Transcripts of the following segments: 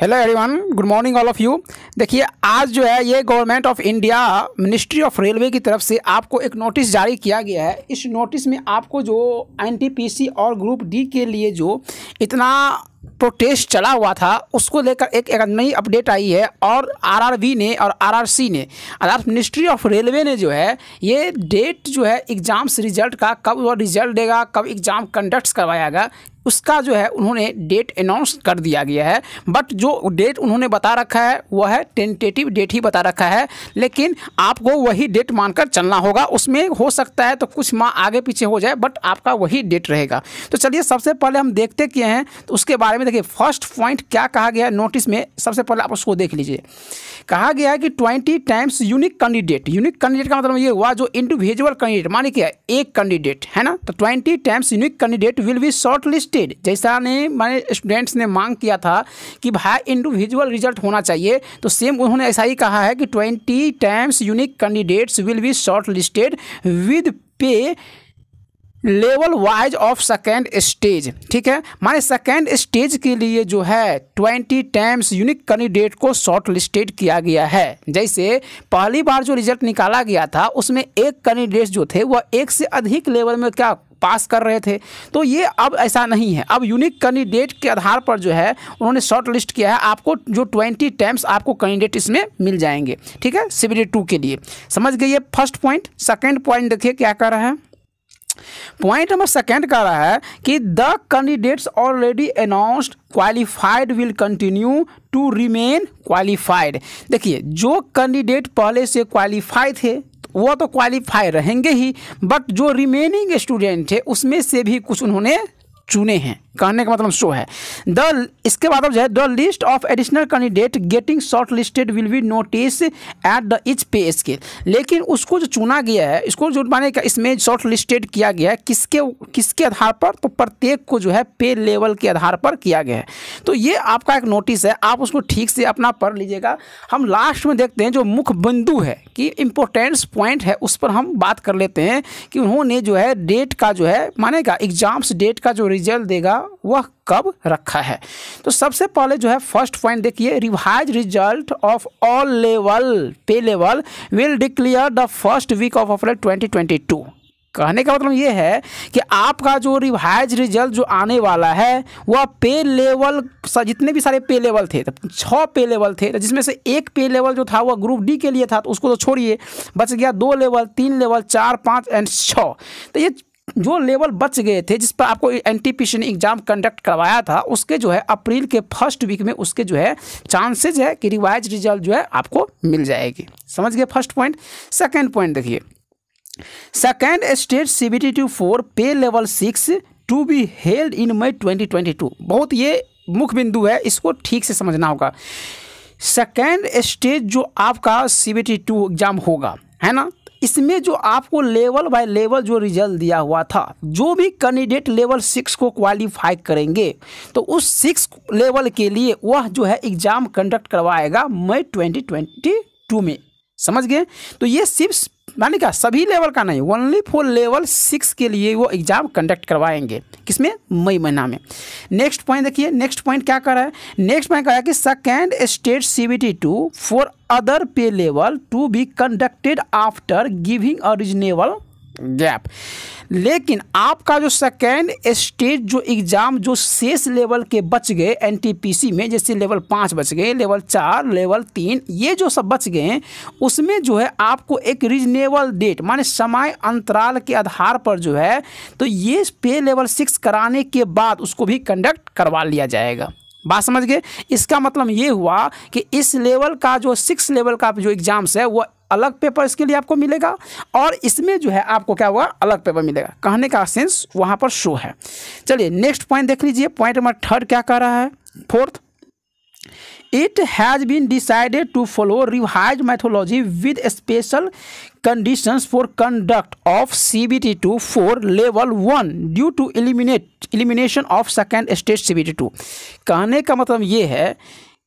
Hello everyone, good morning all of you. देखिए, आज जो है ये government of India ministry of railway की तरफ से आपको एक नोटिस जारी किया गया है। इस नोटिस में आपको जो एनटीपीसी और ग्रुप डी के लिए जो इतना प्रोटेस्ट चला हुआ था उसको लेकर एक नई अपडेट आई है। और आरआरबी ने और आरआरसी ने अर्थात मिनिस्ट्री ऑफ रेलवे ने जो है ये डेट जो है एग्ज़ाम्स रिजल्ट का, कब वो रिजल्ट देगा, कब एग्ज़ाम कंडक्ट करवाएगा, उसका जो है उन्होंने डेट अनाउंस कर दिया गया है। बट जो डेट उन्होंने बता रखा है वह है टेंटेटिव डेट ही बता रखा है, लेकिन आपको वही डेट मानकर चलना होगा। उसमें हो सकता है तो कुछ माह आगे पीछे हो जाए, बट आपका वही डेट रहेगा। तो चलिए सबसे पहले हम देखते क्या हैं तो उसके बारे में देखिए। फर्स्ट पॉइंट क्या कहा गया है नोटिस में, सबसे पहले आप उसको देख लीजिए। कहा गया है कि 20 times unique candidate. Unique candidate का मतलब ये हुआ जो इंडिविजुअल कैंडिडेट, माने क्या एक कैंडिडेट है ना, तो 20 times unique candidate will be short listed. जैसा ने माने स्टूडेंट्स ने मांग किया था कि भाई इंडिविजुअल रिजल्ट होना चाहिए, तो सेम उन्होंने ऐसा ही कहा है कि 20 times unique candidates will be shortlisted with pay level wise of second stage. ठीक है, माने सेकेंड स्टेज के लिए जो है 20 टाइम्स यूनिक कैंडिडेट को शॉर्ट लिस्टेड किया गया है। जैसे पहली बार जो रिजल्ट निकाला गया था उसमें एक कैंडिडेट जो थे वह एक से अधिक लेवल में क्या पास कर रहे थे, तो ये अब ऐसा नहीं है। अब यूनिक कैंडिडेट के आधार पर जो है उन्होंने शॉर्ट लिस्ट किया है। आपको जो 20 टाइम्स आपको कैंडिडेट इसमें मिल जाएंगे। ठीक है, CBT 2 के लिए समझ गए ये फर्स्ट पॉइंट। सेकेंड पॉइंट देखिए क्या कर रहा है। पॉइंट नंबर सेकेंड कह रहा है कि the candidates already announced qualified will continue to remain qualified. देखिए, जो कैंडिडेट पहले से क्वालिफाई थे वो तो क्वालिफाई रहेंगे ही, बट जो रिमेनिंग स्टूडेंट थे उसमें से भी कुछ उन्होंने चुने हैं। कहने का मतलब शो है इसके बाद अब जो है the list of additional candidate getting short listed will be notice at the each पे स्केल। लेकिन उसको जो चुना गया है, इसको जो माने का इसमें शॉर्ट लिस्टेड किया गया है किसके आधार पर, तो प्रत्येक को जो है पे लेवल के आधार पर किया गया है। तो ये आपका एक नोटिस है, आप उसको ठीक से अपना पढ़ लीजिएगा। हम लास्ट में देखते हैं जो मुख्य बिंदु है कि इम्पोर्टेंस पॉइंट है, उस पर हम बात कर लेते हैं कि उन्होंने जो है डेट का जो है मानेगा एग्जाम्स डेट का जो रिजल्ट देगा वह कब रखा है। तो सबसे पहले जो है फर्स्ट पॉइंट देखिए, revise result of all level pay level will declare the first week of April 2022। कहने का मतलब ये है कि आपका जो रिवाइज रिजल्ट जो आने वाला है वह पे लेवल, जितने भी सारे पे लेवल थे, तो 6 पे लेवल थे, जिसमें से एक पे लेवल जो था वह ग्रुप डी के लिए था, तो उसको तो छोड़िए, बच गया 2 लेवल, 3 लेवल, 4, 5 एंड 6। तो ये जो लेवल बच गए थे जिस पर आपको एनटीपीसी ने एग्जाम कंडक्ट करवाया था, उसके जो है अप्रैल के फर्स्ट वीक में उसके जो है चांसेज है कि रिवाइज रिजल्ट जो है आपको मिल जाएगी। समझ गए फर्स्ट पॉइंट। सेकेंड पॉइंट देखिए, second stage CBT 4 pay level 6 to be held in May 2022। बहुत ये मुख्य बिंदु है, इसको ठीक से समझना होगा। सेकेंड स्टेज जो आपका CBT 2 एग्जाम होगा है ना, इसमें जो आपको लेवल बाय लेवल जो रिजल्ट दिया हुआ था, जो भी कैंडिडेट लेवल 6 को क्वालिफाई करेंगे तो उस 6 लेवल के लिए वह जो है एग्ज़ाम कंडक्ट करवाएगा मई 2022 में। समझ गए। तो ये सिर्फ माने क्या सभी लेवल का नहीं, ओनली फॉर लेवल 6 के लिए वो एग्ज़ाम कंडक्ट करवाएंगे, किसमें, मई महीना में। नेक्स्ट पॉइंट देखिए, नेक्स्ट पॉइंट क्या कर रहा है। नेक्स्ट पॉइंट कहा है कि second stage CBT 2 for other pay level to be conducted after giving a reasonable gap. लेकिन आपका जो सेकेंड स्टेज जो एग्ज़ाम जो शेष लेवल के बच गए एनटीपीसी में, जैसे लेवल 5 बच गए, लेवल 4, लेवल 3, ये जो सब बच गए हैं उसमें जो है आपको एक रीजनेबल डेट माने समय अंतराल के आधार पर जो है तो ये पे लेवल 6 कराने के बाद उसको भी कंडक्ट करवा लिया जाएगा। बात समझ गए। इसका मतलब ये हुआ कि इस लेवल का जो 6 लेवल का जो एग्ज़ाम्स है वो अलग पेपर इसके लिए आपको मिलेगा, और इसमें जो है आपको क्या हुआ, अलग पेपर मिलेगा। कहने का सेंस वहाँ पर शो है। चलिए नेक्स्ट पॉइंट देख लीजिए। पॉइंट नंबर 3 क्या कह रहा है। Fourth, it has been decided to follow revise methodology with special conditions for conduct of CBT 2 for level 1 due to elimination of second stage CBT 2। कहने का मतलब ये है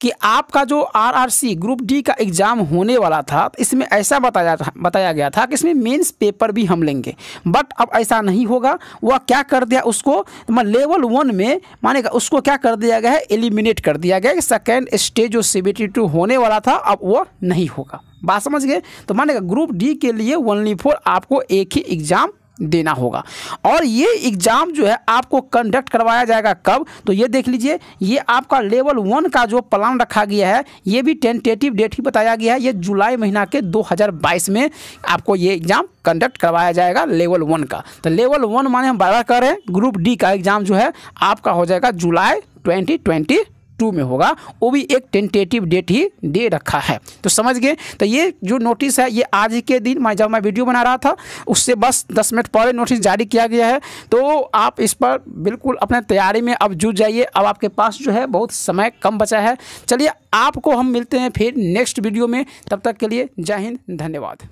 कि आपका जो RRC ग्रुप डी का एग्ज़ाम होने वाला था, इसमें ऐसा बताया गया था कि इसमें मेंस पेपर भी हम लेंगे, बट अब ऐसा नहीं होगा। वह क्या कर दिया, उसको लेवल 1 में मानेगा उसको क्या कर दिया गया है, एलिमिनेट कर दिया गया। सेकेंड स्टेज जो CBT 2 होने वाला था अब वो नहीं होगा। बात समझ गए? तो मानेगा ग्रुप डी के लिए ओनली फॉर आपको एक ही एग्ज़ाम देना होगा, और ये एग्ज़ाम जो है आपको कंडक्ट करवाया जाएगा कब, तो ये देख लीजिए, ये आपका लेवल 1 का जो प्लान रखा गया है, ये भी टेंटेटिव डेट ही बताया गया है। ये जुलाई महीना के 2022 में आपको ये एग्ज़ाम कंडक्ट करवाया जाएगा लेवल 1 का। तो लेवल 1 माने हम बार कर रहे हैं, ग्रुप डी का एग्ज़ाम जो है आपका हो जाएगा जुलाई 2022 में होगा, वो भी एक टेंटेटिव डेट ही दे रखा है। तो समझ गए? तो ये जो नोटिस है ये आज के दिन जब मैं वीडियो बना रहा था उससे बस 10 मिनट पहले नोटिस जारी किया गया है। तो आप इस पर बिल्कुल अपने तैयारी में अब जुट जाइए। अब आपके पास जो है बहुत समय कम बचा है। चलिए आपको हम मिलते हैं फिर नेक्स्ट वीडियो में, तब तक के लिए जय हिंद, धन्यवाद।